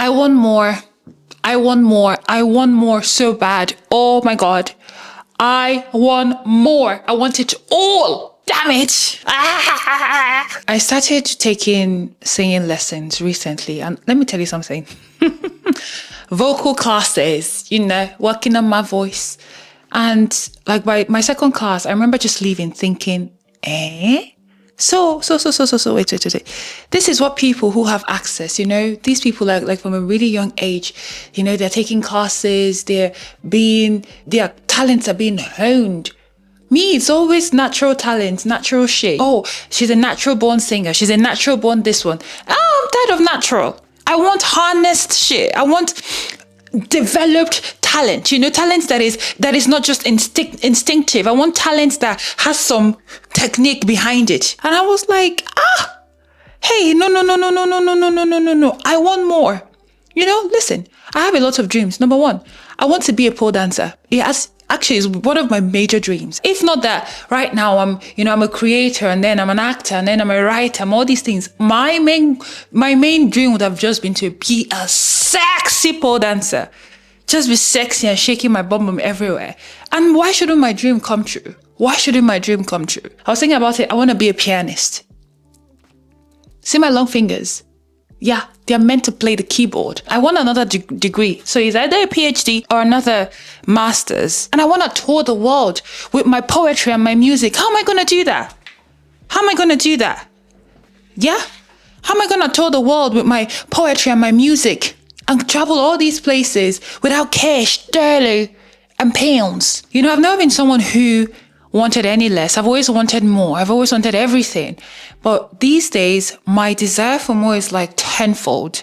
I want more. I want more. I want more so bad. Oh my God. I want more. I want it all. Damn it. I started taking singing lessons recently. And let me tell you something. Vocal classes, working on my voice. And like by my second class, I remember just leaving thinking, So, wait. This is what people who have access, these people like from a really young age, they're taking classes, their talents are being honed. Me, it's always natural talent, natural shit. Oh, she's a natural born singer. She's a natural born this one. Oh, I'm tired of natural. I want harnessed shit. I want developed talent, talent that is not just instinctive. I want talent that has some technique behind it. And I was like, hey, no. I want more. Listen, I have a lot of dreams. Number one, I want to be a pole dancer. Actually is one of my major dreams. If not that, right now I'm a creator, and then I'm an actor, and then I'm a writer, I'm all these things. My main dream would have just been to be a sexy pole dancer. Just be sexy and shaking my bum everywhere. And why shouldn't my dream come true? Why shouldn't my dream come true? I was thinking about it. I want to be a pianist. See my long fingers? Yeah, they're meant to play the keyboard. I want another degree. So it's either a PhD or another master's. And I want to tour the world with my poetry and my music. How am I going to do that? Yeah? How am I going to tour the world with my poetry and my music and travel all these places without cash, dollars, and pounds? I've never been someone who wanted any less. I've always wanted more. I've always wanted everything. But these days, my desire for more is like tenfold,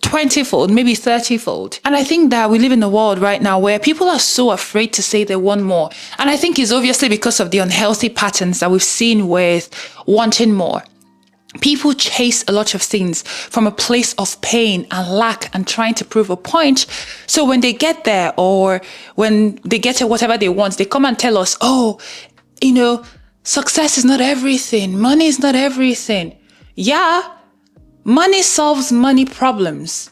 20-fold, maybe 30-fold. And I think that we live in a world right now where people are so afraid to say they want more. And I think it's obviously because of the unhealthy patterns that we've seen with wanting more. People chase a lot of things from a place of pain and lack and trying to prove a point. So when they get there, or when they get to whatever they want, they come and tell us, success is not everything. Money is not everything. Yeah, money solves money problems.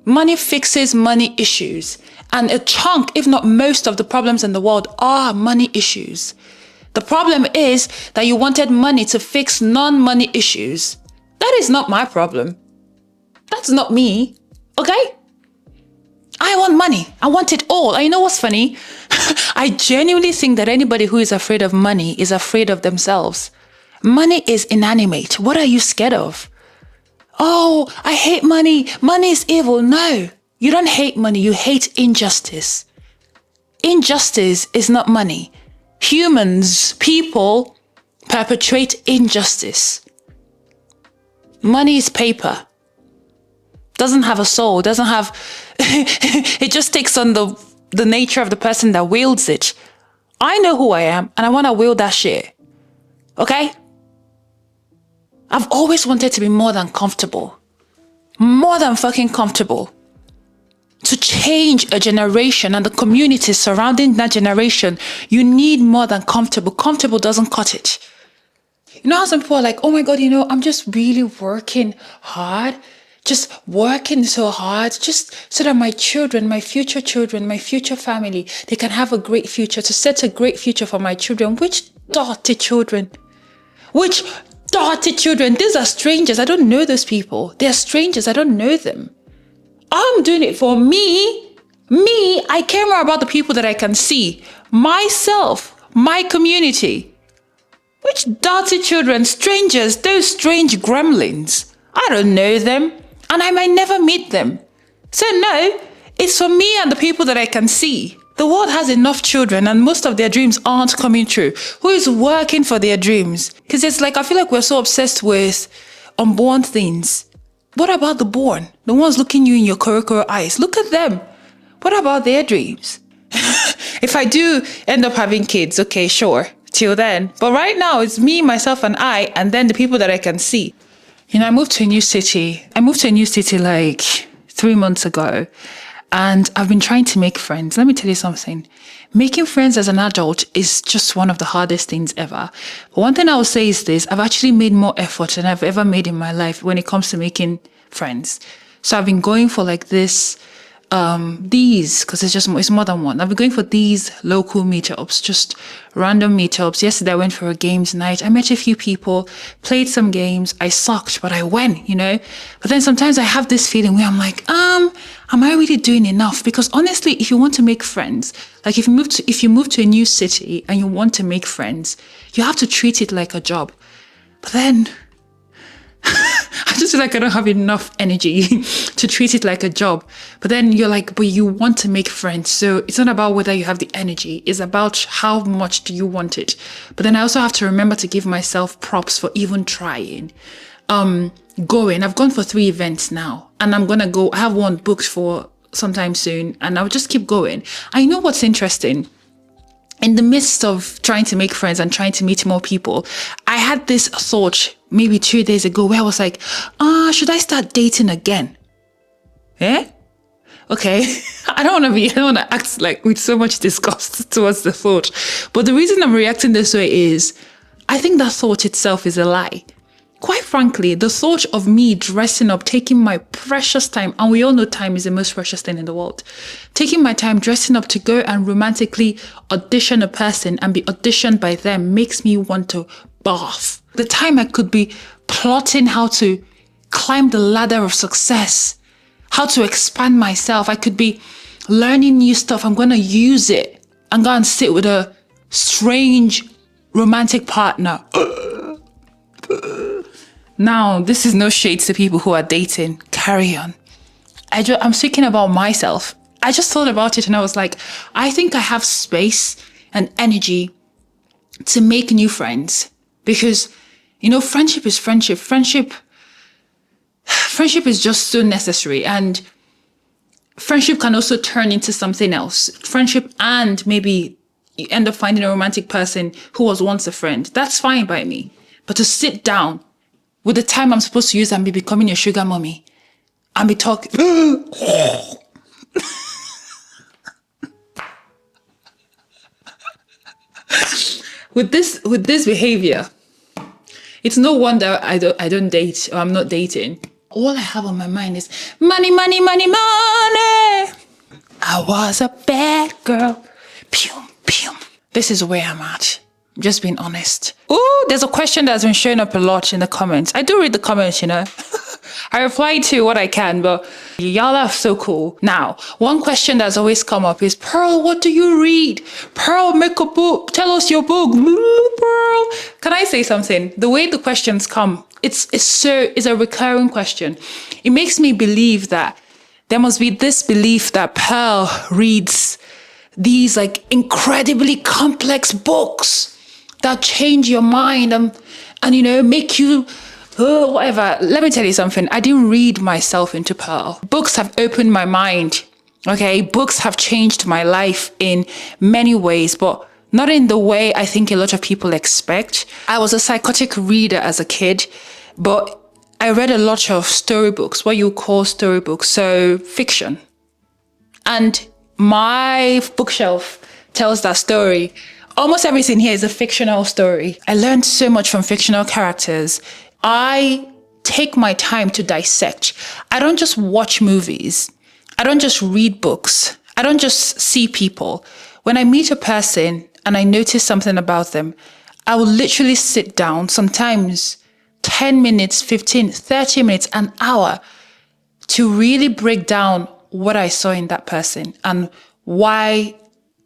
Money fixes money issues. And a chunk, if not most of the problems in the world are money issues. The problem is that you wanted money to fix non-money issues. That is not my problem. That's not me. Okay? I want money. I want it all. And you know what's funny? I genuinely think that anybody who is afraid of money is afraid of themselves. Money is inanimate. What are you scared of? Oh, I hate money. Money is evil. No, you don't hate money. You hate injustice. Injustice is not money. Humans, people, perpetrate injustice. Money is paper. Doesn't have a soul. Doesn't have... it just takes on the nature of the person that wields it. I know who I am, and I want to wield that shit. Okay? I've always wanted to be more than comfortable. More than fucking comfortable. To change a generation and the community surrounding that generation, you need more than comfortable. Comfortable doesn't cut it. You know how some people are like, oh my God, I'm just really working hard. Just working so hard, just so that my children, my future family, they can have a great future, to set a great future for my children. Which dirty children? Which dirty children? These are strangers. I don't know those people. They're strangers. I don't know them. I'm doing it for me. I care more about the people that I can see. Myself, my community. Which dirty children? Strangers, those strange gremlins. I don't know them. And I might never meet them. So no, it's for me and the people that I can see. The world has enough children and most of their dreams aren't coming true. Who is working for their dreams? Because it's like, I feel like we're so obsessed with unborn things. What about the born? The ones looking you in your koro eyes. Look at them. What about their dreams? If I do end up having kids, okay, sure. Till then. But right now, it's me, myself, and I, and then the people that I can see. I moved to a new city. Like 3 months ago. And I've been trying to make friends. Let me tell you something. Making friends as an adult is just one of the hardest things ever. But one thing I will say is this. I've actually made more effort than I've ever made in my life when it comes to making friends. So I've been going for like these, because it's more than one. I've been going for these local meetups, just random meetups. Yesterday I went for a games night. I met a few people, played some games. I sucked, but I went, But then sometimes I have this feeling where I'm like, am I really doing enough? Because honestly, if you want to make friends, like if you move to a new city and you want to make friends, you have to treat it like a job. But then I just feel like I don't have enough energy to treat it like a job. But then you're like, but you want to make friends. So it's not about whether you have the energy. It's about how much do you want it. But then I also have to remember to give myself props for even trying. I've gone for 3 events now, and I'm going to go. I have one booked for sometime soon, and I'll just keep going. I know what's interesting. In the midst of trying to make friends and trying to meet more people, I had this thought maybe 2 days ago where I was like, should I start dating again? Okay. I don't want to act like with so much disgust towards the thought. But the reason I'm reacting this way is I think that thought itself is a lie. Quite frankly, the thought of me dressing up, taking my precious time, and we all know time is the most precious thing in the world, taking my time dressing up to go and romantically audition a person and be auditioned by them makes me want to barf. The time I could be plotting how to climb the ladder of success, how to expand myself. I could be learning new stuff. I'm going to use it and go and sit with a strange romantic partner. Now, this is no shade to people who are dating. Carry on. I'm speaking about myself. I just thought about it and I was like, I think I have space and energy to make new friends. Because, friendship is friendship. Friendship is just so necessary. And friendship can also turn into something else. Friendship, and maybe you end up finding a romantic person who was once a friend. That's fine by me. But to sit down with the time I'm supposed to use and be becoming your sugar mommy and be talking. with this behavior, it's no wonder I don't date, or I'm not dating. All I have on my mind is money, money, money, money. I was a bad girl. Pew, pew. This is where I'm at. Just being honest. Oh, there's a question that's been showing up a lot in the comments. I do read the comments, I reply to what I can, but y'all are so cool. Now, one question that's always come up is, Pearl, what do you read? Pearl, make a book. Tell us your book. Pearl. Can I say something? The way the questions come, it's a recurring question. It makes me believe that there must be this belief that Pearl reads these like incredibly complex books that change your mind and make you whatever. Let me tell you something. I didn't read myself into Pearl. Books have opened my mind. Okay, books have changed my life in many ways, but not in the way I think a lot of people expect. I was a psychotic reader as a kid, but I read a lot of storybooks, what you call storybooks, so fiction. And my bookshelf tells that story. Almost everything here is a fictional story. I learned so much from fictional characters. I take my time to dissect. I don't just watch movies. I don't just read books. I don't just see people. When I meet a person and I notice something about them, I will literally sit down, sometimes 10 minutes, 15, 30 minutes, an hour, to really break down what I saw in that person and why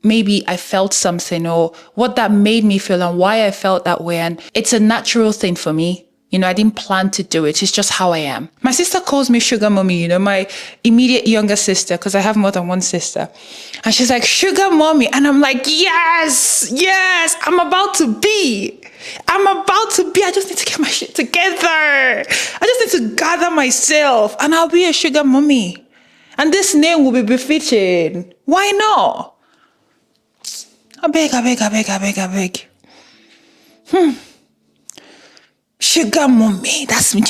maybe I felt something, or what that made me feel and why I felt that way. And it's a natural thing for me. I didn't plan to do it. It's just how I am. My sister calls me sugar mommy, my immediate younger sister, because I have more than one sister. And she's like, sugar mommy. And I'm like, yes, I'm about to be. I just need to get my shit together. I just need to gather myself and I'll be a sugar mommy. And this name will be befitting. Why not? I beg. Sugar mommy, that's me.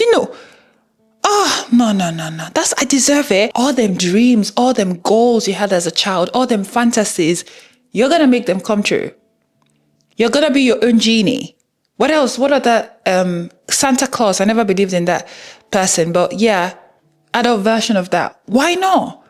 Oh, no. I deserve it. All them dreams, all them goals you had as a child, all them fantasies, you're going to make them come true. You're going to be your own genie. What else? What other, Santa Claus? I never believed in that person, but yeah, adult version of that. Why not?